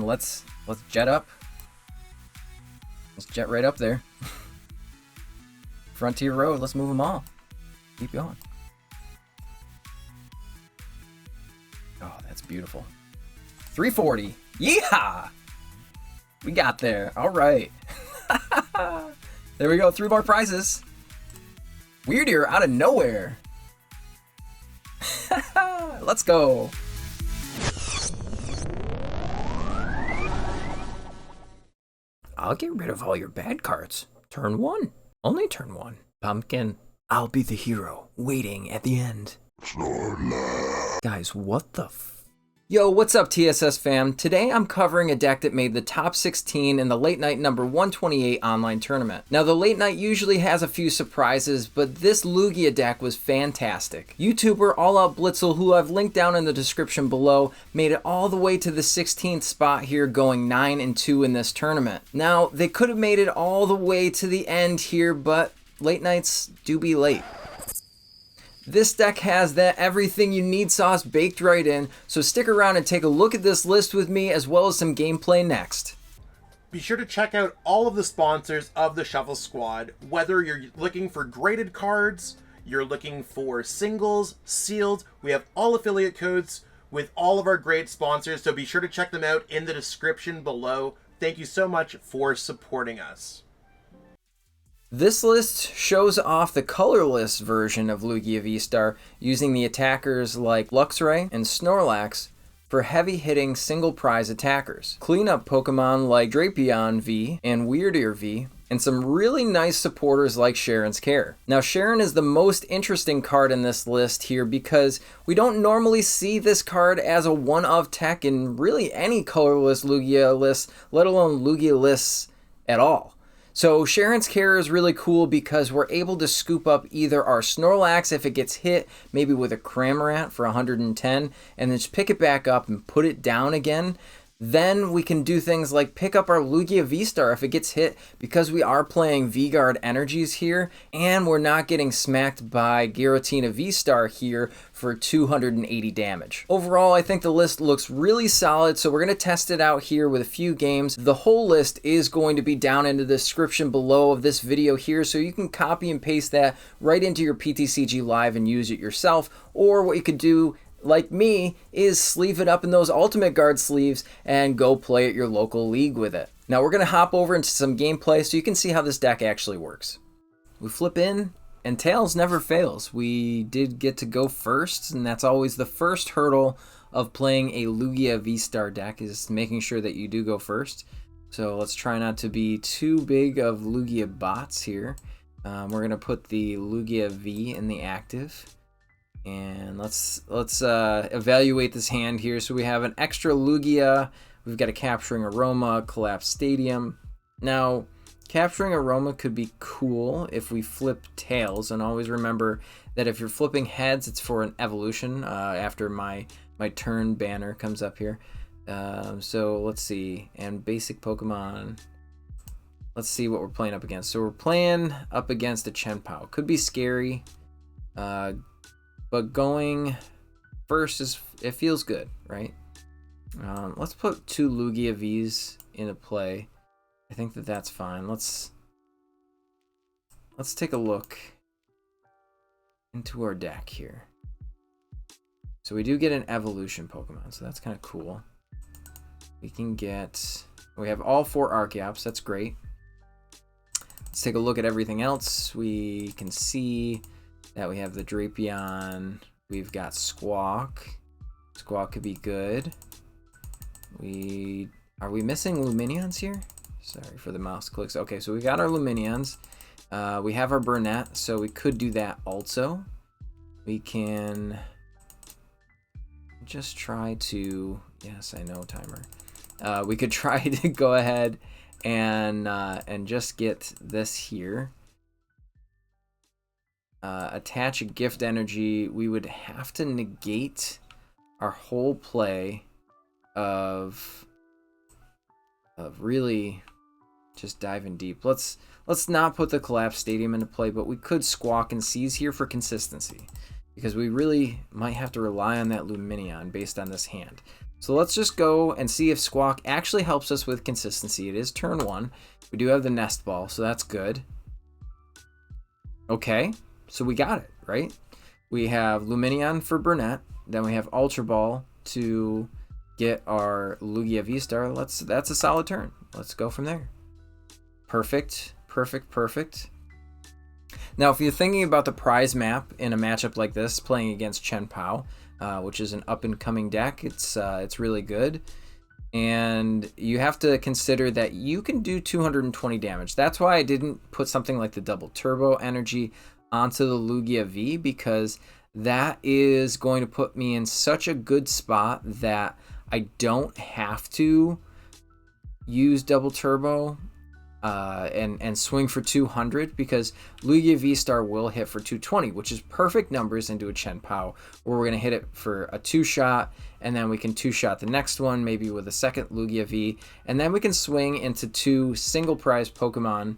let's jet up. Let's jet right up there. Frontier Road, let's move them all. Keep going. Oh, that's beautiful. 340. Yeehaw! We got there. All right. There we go. 3 more prizes. Wyrdeer out of nowhere. Let's go. I'll get rid of all your bad cards. Turn 1. Only turn 1. Pumpkin, I'll be the hero waiting at the end. Snorlax. Guys, what the Yo, what's up TSS fam? Today I'm covering a deck that made the top 16 in the late night number 128 online tournament. Now the late night usually has a few surprises, but this Lugia deck was fantastic. YouTuber All Out Blitzel, who I've linked down in the description below, made it all the way to the 16th spot here, going 9-2 in this tournament. Now they could have made it all the way to the end here, but late nights do be late. This deck has that everything you need sauce baked right in, so stick around and take a look at this list with me as well as some gameplay next. Be sure to check out all of the sponsors of the Shuffle Squad, whether you're looking for graded cards, you're looking for singles, sealed, we have all affiliate codes with all of our great sponsors, so be sure to check them out in the description below. Thank you so much for supporting us. This list shows off the colorless version of Lugia VSTAR using the attackers like Luxray and Snorlax for heavy-hitting single-prize attackers. Cleanup Pokemon like Drapion V and Wyrdeer V, and some really nice supporters like Cheren's Care. Now Cheren is the most interesting card in this list here because we don't normally see this card as a one-of tech in really any colorless Lugia list, let alone Lugia lists at all. So Cheren's Care is really cool because we're able to scoop up either our Snorlax if it gets hit, maybe with a Cramorant for 110, and then just pick it back up and put it down again. Then we can do things like pick up our Lugia VSTAR if it gets hit, because we are playing V-Guard energies here, and we're not getting smacked by Giratina VSTAR here for 280 damage. Overall, I think the list looks really solid, so we're going to test it out here with a few games. The whole list is going to be down in the description below of this video here, so you can copy and paste that right into your PTCG Live and use it yourself, or what you could do like me is sleeve it up in those Ultimate Guard sleeves and go play at your local league with it. Now we're going to hop over into some gameplay so you can see how this deck actually works. We flip in and tails never fails. We did get to go first, and that's always the first hurdle of playing a Lugia VSTAR deck, is making sure that you do go first. So let's try not to be too big of Lugia bots here. We're going to put the Lugia V in the active. And let's evaluate this hand here. So we have an extra Lugia. We've got a Capturing Aroma, Collapse Stadium. Now, Capturing Aroma could be cool if we flip tails. And always remember that if you're flipping heads, it's for an evolution after my turn banner comes up here. So let's see. And basic Pokemon. Let's see what we're playing up against. So we're playing up against a Chein-Pao. Could be scary. But going first it feels good, right? Let's put 2 Lugia Vs into play. I think that's fine. Let's take a look into our deck here. So we do get an evolution Pokemon, so that's kind of cool. We have all 4 Archeops, that's great. Let's take a look at everything else. We can see that we have the Drapion, we've got Squawk. Squawk could be good. Are we missing Lumineons here? Sorry for the mouse clicks. Okay, so we got our Lumineons. We have our Burnet, so we could do that also. We can just try to, yes, I know, timer. We could try to go ahead and just get this here. Attach a gift energy. We would have to negate our whole play of really just diving deep. Let's not put the Collapse Stadium into play, but we could Squawk and Seize here for consistency, because we really might have to rely on that Lumineon based on this hand. So let's just go and see if Squawk actually helps us with consistency. It is turn 1. We do have the Nest Ball, so that's good. Okay, so we got it, right? We have Lumineon for Burnet. Then we have Ultra Ball to get our Lugia V-Star. That's a solid turn. Let's go from there. Perfect, perfect, perfect. Now, if you're thinking about the prize map in a matchup like this, playing against Chein-Pao, which is an up-and-coming deck, it's really good. And you have to consider that you can do 220 damage. That's why I didn't put something like the double turbo energy onto the Lugia V, because that is going to put me in such a good spot that I don't have to use double turbo and swing for 200, because Lugia V-Star will hit for 220, which is perfect numbers into a Chein-Pao, where we're going to hit it for a 2-shot, and then we can 2-shot the next one, maybe with a second Lugia V, and then we can swing into 2 single prize Pokemon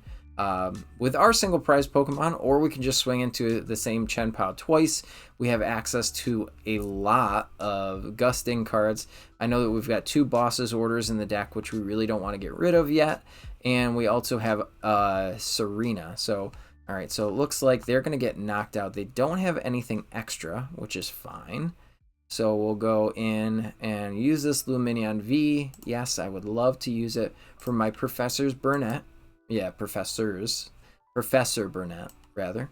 with our single prize Pokemon, or we can just swing into the same Chein-Pao twice. We have access to a lot of gusting cards. I know that we've got 2 Boss's Orders in the deck, which we really don't want to get rid of yet. And we also have Serena. So, all right, so it looks like they're going to get knocked out. They don't have anything extra, which is fine. So we'll go in and use this Lumineon V. Yes, I would love to use it for my Professor's Burnet. Yeah, Professor Burnet, rather.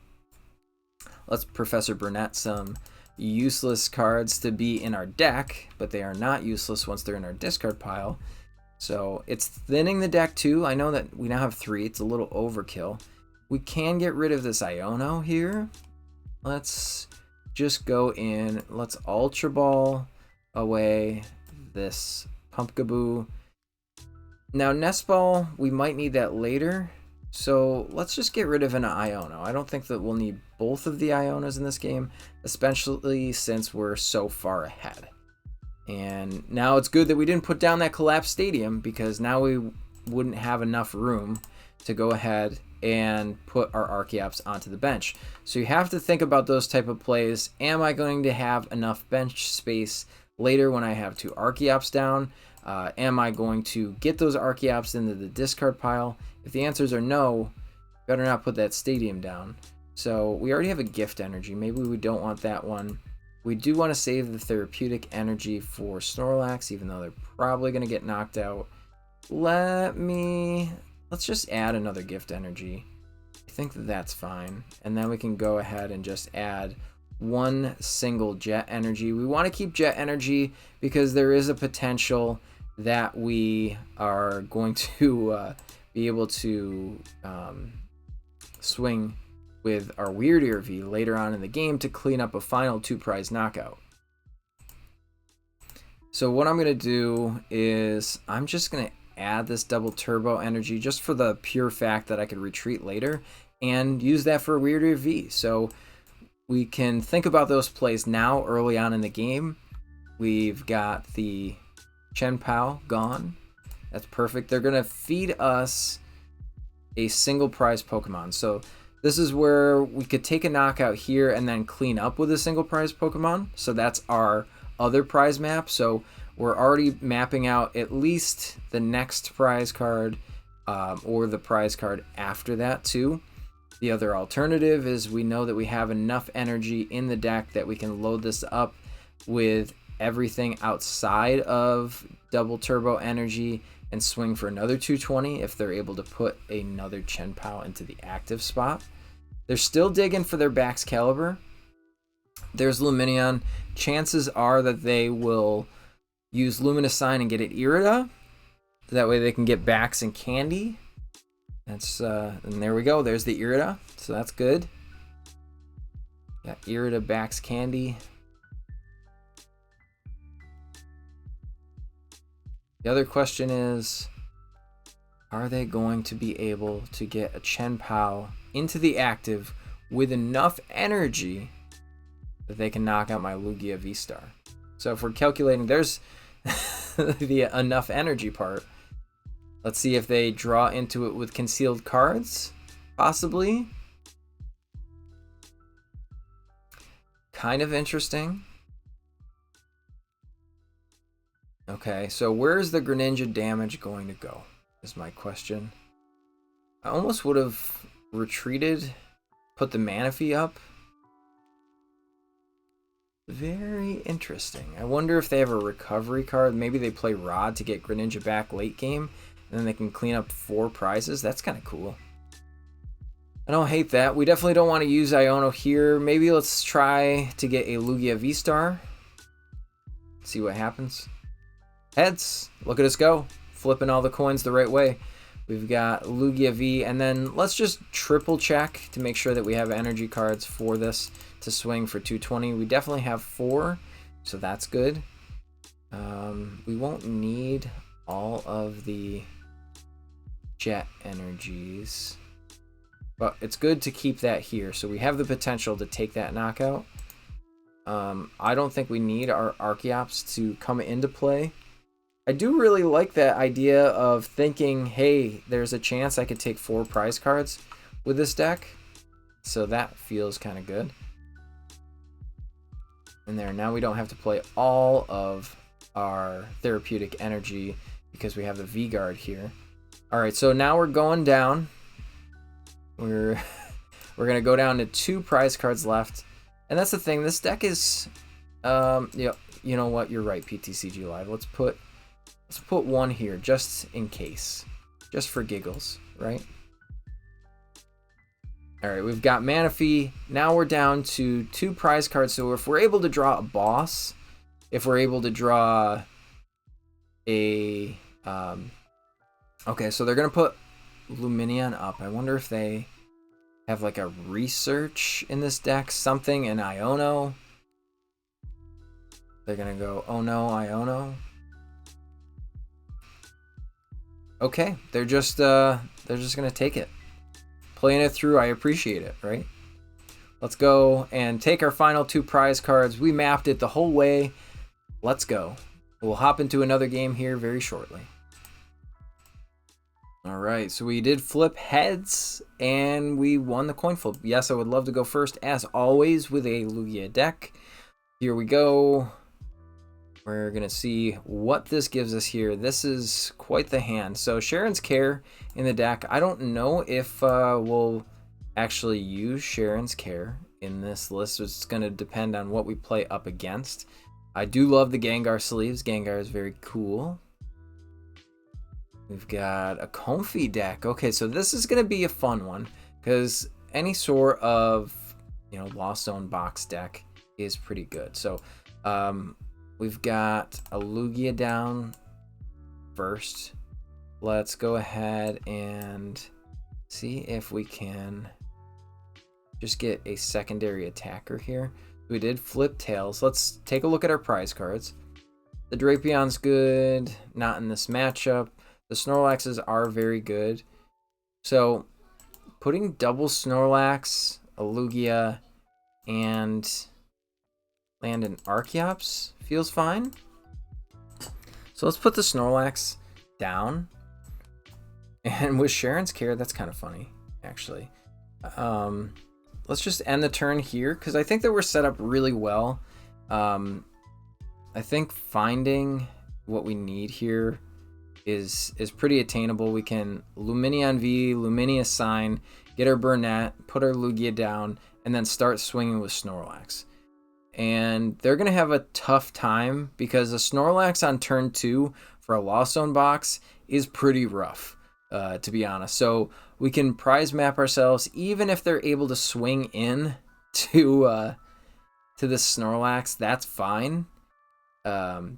Let's Professor Burnet some useless cards to be in our deck, but they are not useless once they're in our discard pile. So it's thinning the deck too. I know that we now have 3. It's a little overkill. We can get rid of this Iono here. Let's just go in. Let's Ultra Ball away this Pumpkaboo. Now Nest Ball, we might need that later. So let's just get rid of an Iono. I don't think that we'll need both of the Ionos in this game, especially since we're so far ahead. And now it's good that we didn't put down that collapsed stadium, because now we wouldn't have enough room to go ahead and put our Archeops onto the bench. So you have to think about those type of plays. Am I going to have enough bench space later when I have 2 Archeops down? Am I going to get those Archeops into the discard pile? If the answers are no, better not put that stadium down. So we already have a gift energy. Maybe we don't want that one. We do want to save the therapeutic energy for Snorlax, even though they're probably going to get knocked out. Let's just add another gift energy. I think that's fine. And then we can go ahead and just add 1 single jet energy. We want to keep jet energy because there is a potential that we are going to be able to swing with our Wyrdeer V later on in the game to clean up a final 2-prize knockout. So what I'm going to do is I'm just going to add this double turbo energy just for the pure fact that I could retreat later and use that for Wyrdeer V. So we can think about those plays now early on in the game. We've got the Chein-Pao gone. That's perfect. They're going to feed us a single prize Pokemon. So this is where we could take a knockout here and then clean up with a single prize Pokemon. So that's our other prize map. So we're already mapping out at least the next prize card or the prize card after that too. The other alternative is we know that we have enough energy in the deck that we can load this up with everything outside of double turbo energy and swing for another 220 if they're able to put another Chein-Pao into the active spot. They're still digging for their Baxcalibur. There's Lumineon. Chances are that they will use Luminous Sign and get it Irida. That way they can get Bax and Candy. That's and there we go. There's the Irida. So that's good. Got Irida, Bax, Candy. The other question is, are they going to be able to get a Chein-Pao into the active with enough energy that they can knock out my Lugia V-Star? So if we're calculating, there's the enough energy part. Let's see if they draw into it with concealed cards, possibly. Kind of interesting. Okay, so where's the Greninja damage going to go, is my question. I almost would have retreated, put the Manaphy up. Very interesting. I wonder if they have a recovery card. Maybe they play Rod to get Greninja back late game, and then they can clean up 4 prizes. That's kind of cool. I don't hate that. We definitely don't want to use Iono here. Maybe let's try to get a Lugia V-Star. See what happens. Heads. Look at us go. Flipping all the coins the right way. We've got Lugia V, and then let's just triple check to make sure that we have energy cards for this to swing for 220. We definitely have 4, so that's good. We won't need all of the jet energies, but it's good to keep that here, so we have the potential to take that knockout. I don't think we need our Archeops to come into play. I do really like that idea of thinking, hey, there's a chance I could take 4 prize cards with this deck. So that feels kind of good. And there, now we don't have to play all of our therapeutic energy because we have the V-Guard here. All right, so now we're going down. We're gonna go down to 2 prize cards left. And that's the thing, this deck is, you know what, you're right, PTCG Live. Let's put 1 here, just in case. Just for giggles, right? Alright, we've got Manaphy. Now we're down to 2 prize cards. So if we're able to draw a boss, if we're able to draw a... okay, so they're going to put Lumineon up. I wonder if they have like a research in this deck, something in Iono. They're going to go, oh no, Iono. Okay, they're just gonna take it. Playing it through, I appreciate it, right? Let's go and take our final 2 prize cards. We mapped it the whole way. Let's go. We'll hop into another game here very shortly. All right, so we did flip heads and we won the coin flip. Yes, I would love to go first as always with a Lugia deck. Here we go. We're going to see what this gives us here. This is quite the hand. So Cheren's Care in the deck. I don't know if we'll actually use Cheren's Care in this list. It's going to depend on what we play up against. I do love the Gengar sleeves. Gengar is very cool. We've got a Comfy deck. Okay, so this is going to be a fun one because any sort of, you know, Lost Zone box deck is pretty good. So, we've got a Lugia down first. Let's go ahead and see if we can just get a secondary attacker here. We did flip tails. Let's take a look at our prize cards. The Drapion's good, not in this matchup. The Snorlaxes are very good. So putting double Snorlax, a Lugia, and land an Archeops feels fine. So let's put the Snorlax down. And with Cheren's Care, that's kind of funny, actually. Let's just end the turn here, because I think that we're set up really well. I think finding what we need here is pretty attainable. We can Lumineon V, Lumineon Sign, get our Burnet, put our Lugia down, and then start swinging with Snorlax. And they're going to have a tough time because a Snorlax on turn 2 for a Lost Zone box is pretty rough, to be honest. So we can prize map ourselves, even if they're able to swing in to this Snorlax, that's fine.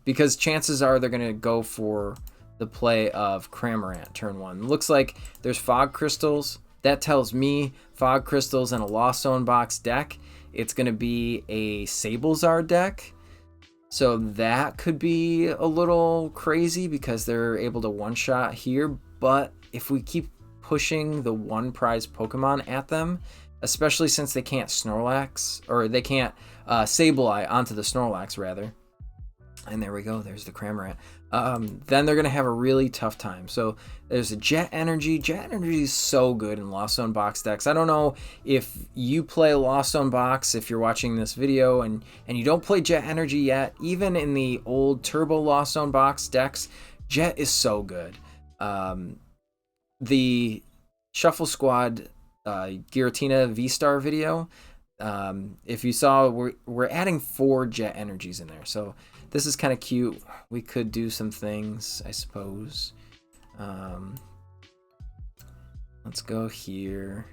Because chances are they're going to go for the play of Cramorant turn 1. Looks like there's Fog Crystals. That tells me Fog Crystals in a Lost Zone box deck. It's going to be a Sablezard deck. So that could be a little crazy because they're able to one-shot here. But if we keep pushing the 1 prize Pokemon at them, especially since they can't Snorlax, or they can't Sableye onto the Snorlax, rather, And there we go. There's the Cramorant. Then they're going to have a really tough time. So there's a Jet Energy. Jet Energy is so good in Lost Zone box decks. I don't know if you play Lost Zone box, if you're watching this video and you don't play Jet Energy yet. Even in the old Turbo Lost Zone box decks, Jet is so good. The Shuffle Squad Giratina V-Star video, if you saw, we're adding 4 Jet Energies in there. So this is kind of cute. We could do some things, I suppose. Let's go here.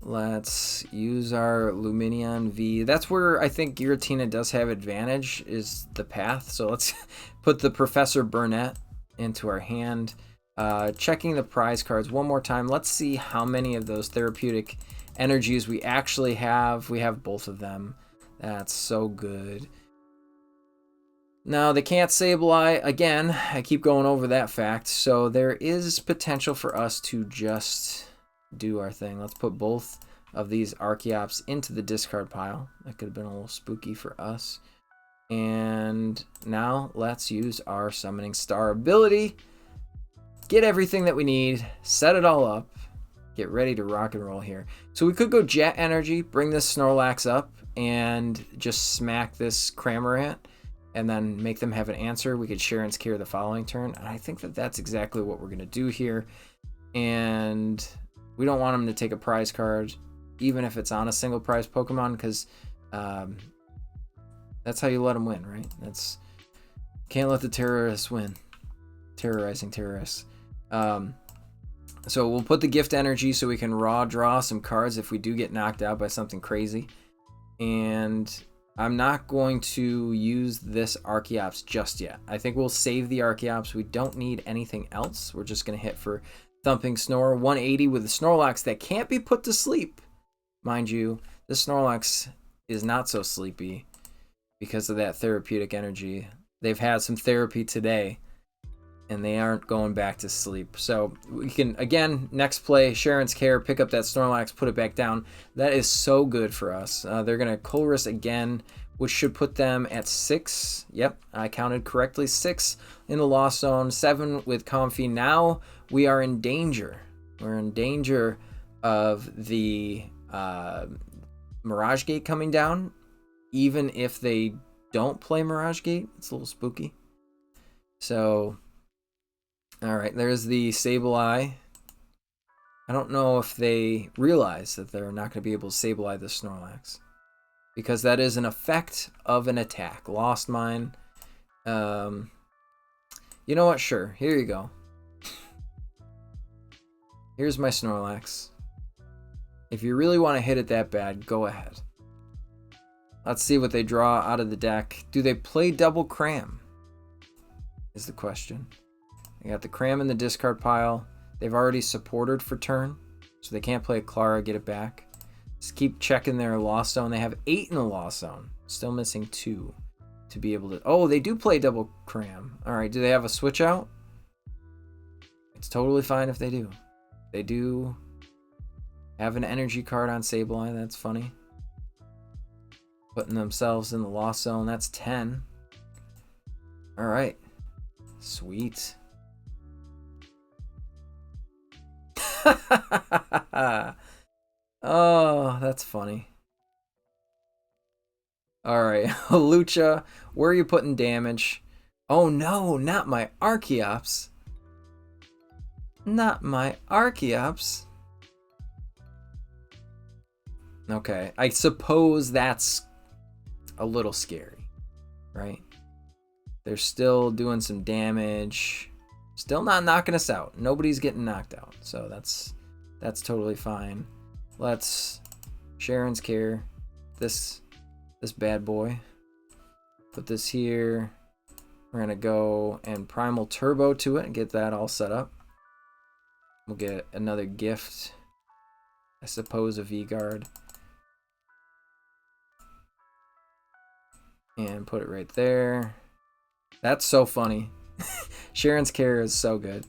Let's use our Lumineon V. That's where I think Giratina does have advantage, is the path. So let's put the Professor Burnet into our hand. Checking the prize cards one more time. Let's see how many of those therapeutic energies we actually have. We have both of them. That's so good. Now, they can't Sableye. Again, I keep going over that fact. So there is potential for us to just do our thing. Let's put both of these Archeops into the discard pile. That could have been a little spooky for us. And now let's use our Summoning Star ability. Get everything that we need. Set it all up. Get ready to rock and roll here. So we could go Jet Energy, bring this Snorlax up, and just smack this Cramorant, and then make them have an answer. We could Cheren's Care the following turn. And I think that that's exactly what we're going to do here. And we don't want them to take a prize card, even if it's on a single prize Pokemon, because that's how you let them win, right? Can't let the terrorists win. Terrorizing terrorists. So we'll put the Gift Energy so we can draw some cards if we do get knocked out by something crazy. And I'm not going to use this Archeops just yet. I think we'll save the Archeops. We don't need anything else. We're just going to hit for Thumping Snore. 180 with a Snorlax that can't be put to sleep. Mind you, this Snorlax is not so sleepy because of that therapeutic energy. They've had some therapy today, and they aren't going back to sleep. So we can, again, next play, Cheren's Care, pick up that Snorlax, put it back down. That is so good for us. They're going to Colress again, which should put them at 6. Yep, I counted correctly. 6 in the Lost Zone, 7 with Comfy. Now we are in danger. We're in danger of the Mirage Gate coming down. Even if they don't play Mirage Gate, it's a little spooky. So, all right, there's the Sableye. I don't know if they realize that they're not going to be able to Sableye the Snorlax, because that is an effect of an attack. Lost Mine. You know what? Sure. Here you go. Here's my Snorlax. If you really want to hit it that bad, go ahead. Let's see what they draw out of the deck. Do they play double Cram? Is the question. They got the Cram in the discard pile. They've already supported for turn, so they can't play a Clara, get it back. Just keep checking their Lost Zone. They have 8 in the Lost Zone. Still missing 2 to be able to... Oh, they do play double Cram. All right, do they have a switch out? It's totally fine if they do. They do have an energy card on Sableye. That's funny. Putting themselves in the Lost Zone. That's 10. All right. Sweet. Oh, that's funny. All right. Lucha, where are you putting damage? Oh, no, not my Archeops. Not my Archeops. Okay. I suppose that's a little scary, right? They're still doing some damage. Still not knocking us out. Nobody's getting knocked out. So that's totally fine. Let's Cheren's Care this bad boy. Put this here. We're going to go and Primal Turbo to it and get that all set up. We'll get another gift. I suppose a V-Guard. And put it right there. That's so funny. Cheren's Care is so good.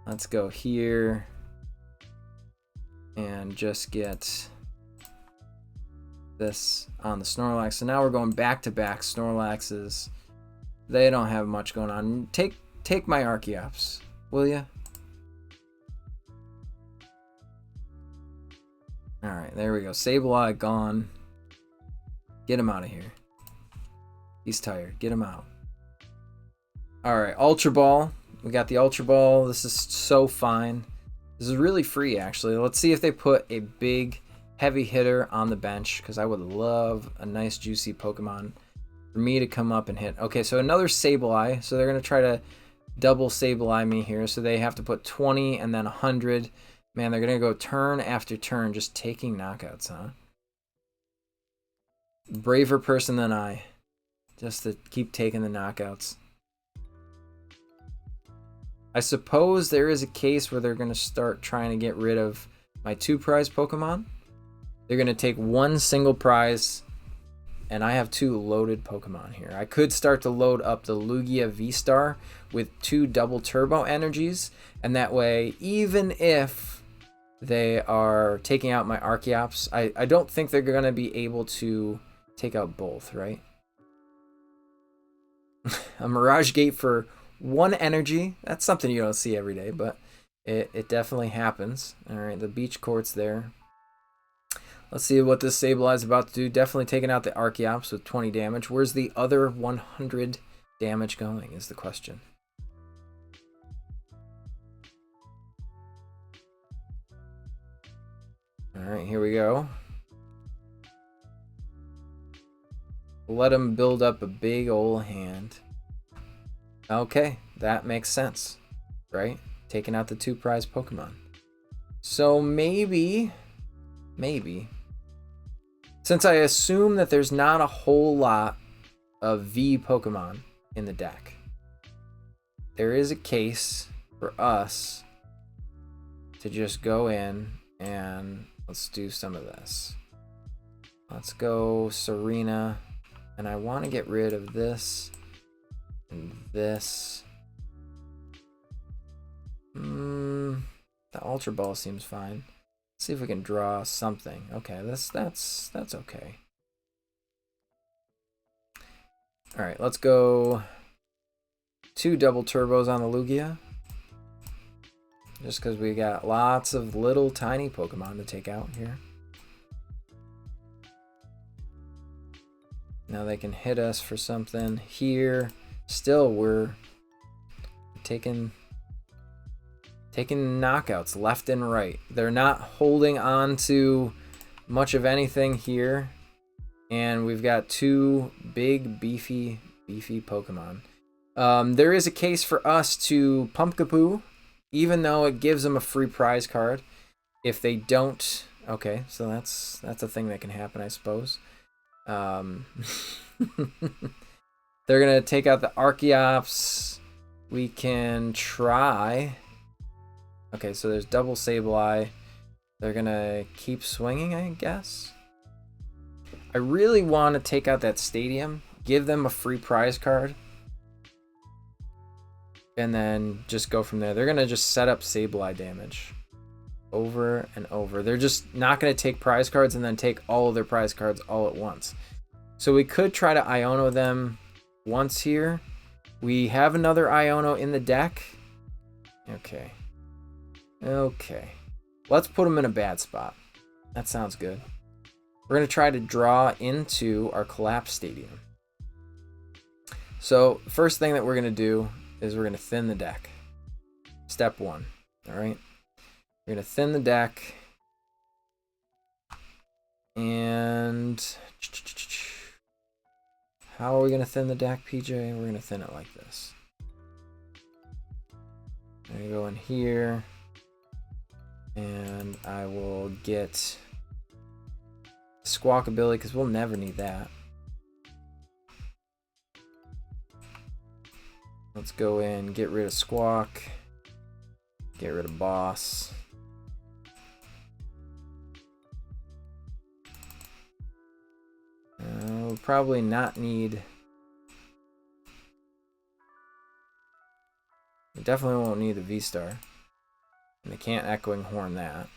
Let's go here. And just get this on the Snorlax. So now we're going back-to-back Snorlaxes. They don't have much going on. Take my Archeops, will ya? Alright, there we go. Sableye gone. Get him out of here. He's tired. Get him out. Alright, Ultra Ball. We got the Ultra Ball. This is so fine. This is really free, actually. Let's see if they put a big, heavy hitter on the bench, because I would love a nice, juicy Pokemon for me to come up and hit. Okay, so another Sableye. So they're going to try to double Sableye me here. So they have to put 20 and then 100. Man, they're going to go turn after turn just taking knockouts, huh? Braver person than I. Just to keep taking the knockouts. I suppose there is a case where they're going to start trying to get rid of my 2 prize Pokemon. They're going to take 1 single prize, and I have 2 loaded Pokemon here. I could start to load up the Lugia VSTAR with 2 double turbo energies, and that way, even if they are taking out my Archeops, I don't think they're going to be able to take out both, right? A Mirage Gate for 1 energy. That's something you don't see every day, but it definitely happens. Alright, the beach court's there. Let's see what this Sableye is about to do. Definitely taking out the Archeops with 20 damage. Where's the other 100 damage going is the question. Alright, here we go. Let him build up a big old hand. Okay, that makes sense, right? Taking out the 2 prize Pokemon. So maybe, since I assume that there's not a whole lot of V Pokemon in the deck, there is a case for us to just go in and let's do some of this. Let's go Serena, and I want to get rid of this and this. The Ultra Ball seems fine. Let's see if we can draw something. Okay, that's okay. All right, let's go 2 double turbos on the Lugia. Just because we got lots of little tiny Pokemon to take out here. Now they can hit us for something here. Still, we're taking knockouts left and right. They're not holding on to much of anything here. And we've got 2 big, beefy Pokemon. There is a case for us to Pumpkaboo, even though it gives them a free prize card. If they don't... Okay, so that's a thing that can happen, I suppose. They're going to take out the Archeops. We can try... Okay, so there's double Sableye. They're going to keep swinging, I guess. I really want to take out that stadium, give them a free prize card, and then just go from there. They're going to just set up Sableye damage over and over. They're just not going to take prize cards and then take all of their prize cards all at once. So we could try to Iono them once here. We have another Iono in the deck. Okay. Let's put them in a bad spot. That sounds good. We're going to try to draw into our collapse stadium. So first thing that we're going to do is we're going to thin the deck. Step 1. All right. We're going to thin the deck. And how are we going to thin the deck, PJ? We're going to thin it like this. I'm going to go in here. And I will get Squawkabilly, because we'll never need that. Let's go in, get rid of Squawk, get rid of Boss. We'll probably not need... We definitely won't need the V-Star. And they can't Echoing Horn that.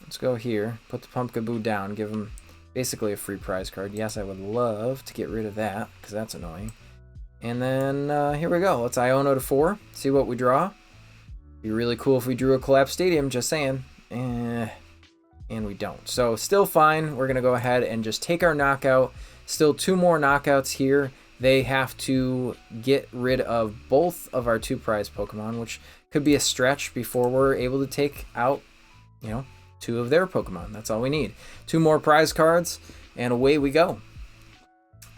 Let's go here, put the Pumpkaboo down, give him Basically a free prize card. Yes, I would love to get rid of that, because that's annoying. And then, here we go. Let's Iono to 4, see what we draw. Be really cool if we drew a Collapsed Stadium, just saying. And we don't. So, still fine. We're going to go ahead and just take our knockout. Still 2 more knockouts here. They have to get rid of both of our 2 prize Pokemon, which could be a stretch before we're able to take out, you know, 2 of their Pokemon. That's all we need. 2 more prize cards, and away we go.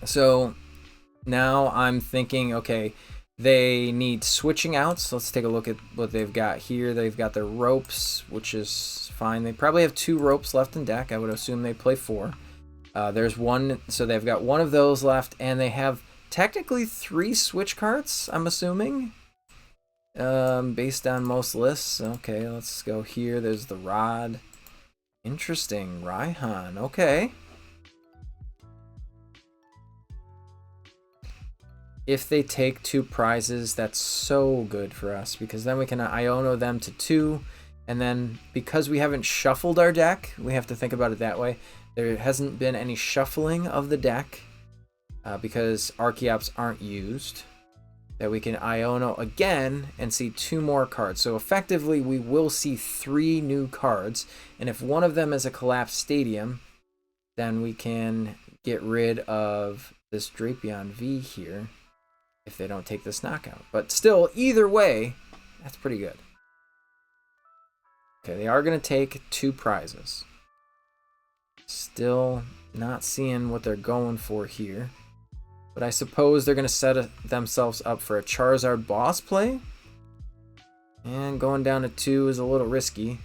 So now I'm thinking, okay, they need switching out. So let's take a look at what they've got here. They've got their ropes, which is fine. They probably have 2 ropes left in deck. I would assume they play 4. There's 1, so they've got 1 of those left, and they have technically 3 switch cards, I'm assuming. Based on most lists. Okay, let's go here. There's the Rod. Interesting. Raihan. Okay. If they take 2 prizes, that's so good for us, because then we can Iono them to 2, and then because we haven't shuffled our deck, we have to think about it that way. There hasn't been any shuffling of the deck because Archeops aren't used. That we can Iono again and see 2 more cards. So effectively, we will see 3 new cards. And if one of them is a Collapsed Stadium, then we can get rid of this Drapion V here if they don't take this knockout. But still, either way, that's pretty good. Okay, they are going to take 2 prizes. Still not seeing what they're going for here. But I suppose they're going to set themselves up for a Charizard boss play. And going down to 2 is a little risky.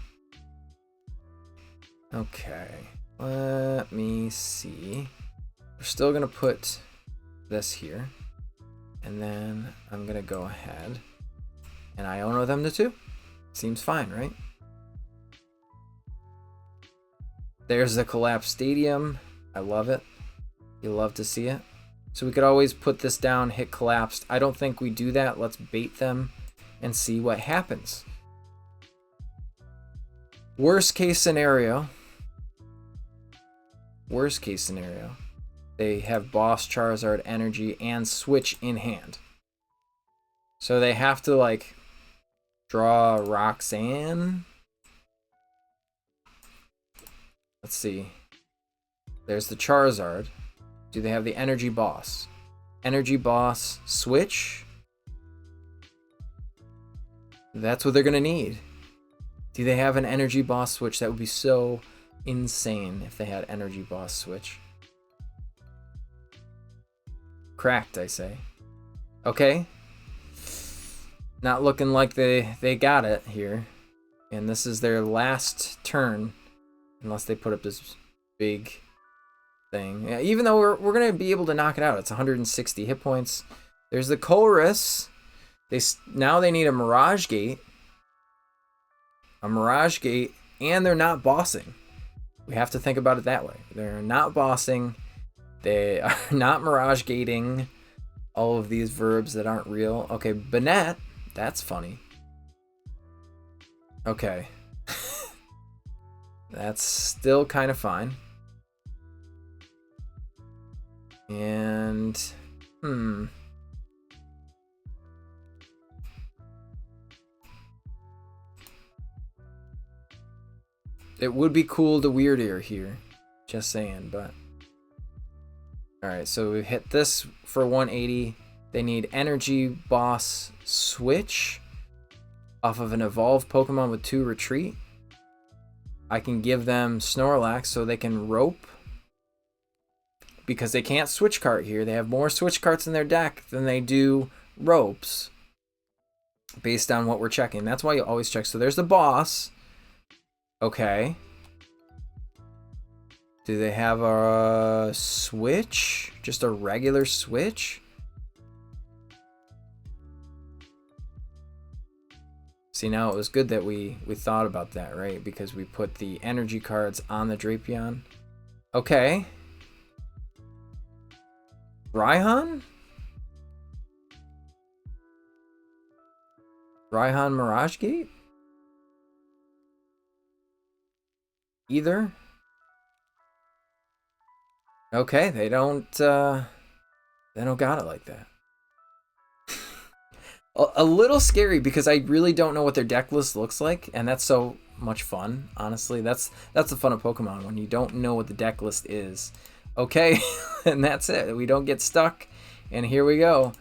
Okay. Let me see. We're still going to put this here. And then I'm going to go ahead and Iono them to 2. Seems fine, right? There's the Collapsed Stadium. I love it. You love to see it. So we could always put this down, hit Collapsed. I don't think we do that. Let's bait them and see what happens. Worst case scenario. Worst case scenario. They have Boss, Charizard, Energy, and Switch in hand. So they have to, like, draw Roxanne. Let's see. There's the Charizard. Do they have the Energy Boss? Energy Boss, Switch. That's what they're going to need. Do they have an Energy Boss Switch? That would be so insane if they had Energy Boss Switch. Cracked, I say. Okay. Not looking like they got it here. And this is their last turn. Unless they put up this big thing. Yeah, even though we're going to be able to knock it out. It's 160 hit points. There's the Colress. Now they need a Mirage Gate. A Mirage Gate. And they're not bossing. We have to think about it that way. They're not bossing. They are not Mirage Gating. All of these verbs that aren't real. Okay, Burnet. That's funny. Okay. That's still kind of fine. And, it would be cool to Wyrdeer here. Just saying, but. Alright, so we hit this for 180. They need Energy Boss Switch off of an Evolved Pokemon with 2 Retreat. I can give them Snorlax so they can Rope. Because they can't Switch Cart here. They have more Switch Carts in their deck than they do Ropes. Based on what we're checking. That's why you always check. So there's the boss. Okay. Do they have a Switch? Just a regular Switch? See, now it was good that we thought about that, right? Because we put the energy cards on the Drapion. Okay. Raihan? Raihan Mirage Gate? Either? Okay, they don't got it like that. A little scary because I really don't know what their deck list looks like, and that's so much fun. Honestly, that's the fun of Pokemon, when you don't know what the deck list is. Okay, and that's it. We don't get stuck, and here we go.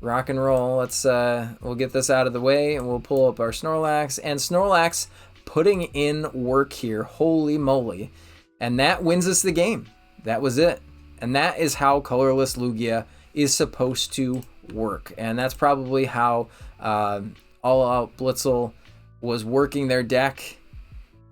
Rock and roll. Let's we'll get this out of the way, and we'll pull up our Snorlax, and Snorlax putting in work here. Holy moly. And that wins us the game. That was it. And that is how colorless Lugia is supposed to work. And that's probably how All Out Blitzel was working their deck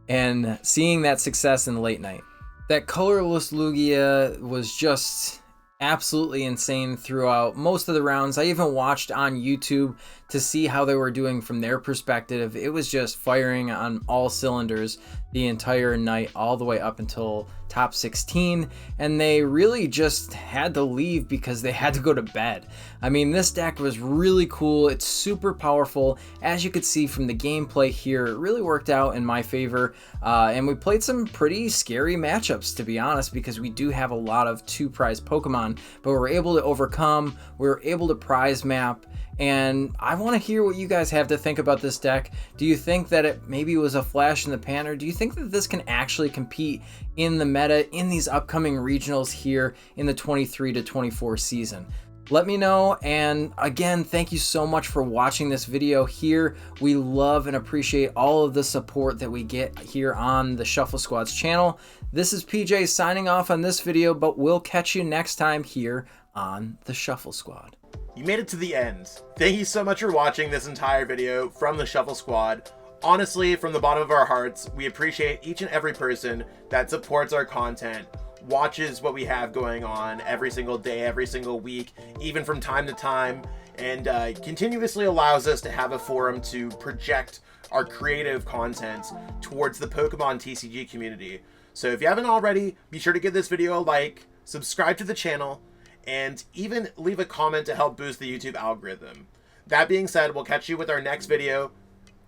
and seeing that success in the late night. That colorless Lugia was just absolutely insane throughout most of the rounds. I even watched on YouTube to see how they were doing from their perspective. It was just firing on all cylinders the entire night, all the way up until top 16, and they really just had to leave because they had to go to bed. I mean, this deck was really cool. It's super powerful. As you could see from the gameplay here, it really worked out in my favor, and we played some pretty scary matchups, to be honest, because we do have a lot of 2-prize Pokemon, but we're able to overcome, we're able to prize map, and I want to hear what you guys have to think about this deck. Do you think that it maybe was a flash in the pan, or do you think that this can actually compete in the meta in these upcoming regionals here in the 23 to 24 season? Let me know, and again, thank you so much for watching this video here. We love and appreciate all of the support that we get here on the Shuffle Squad's channel. This is PJ signing off on this video, but we'll catch you next time here on the Shuffle Squad. You made it to the end. Thank you so much for watching this entire video from the Shuffle Squad. Honestly, from the bottom of our hearts, we appreciate each and every person that supports our content, watches what we have going on every single day, every single week, even from time to time, and continuously allows us to have a forum to project our creative content towards the Pokemon TCG community. So if you haven't already, be sure to give this video a like, subscribe to the channel, and even leave a comment to help boost the YouTube algorithm. That being said, we'll catch you with our next video.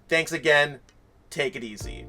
Thanks again. Take it easy.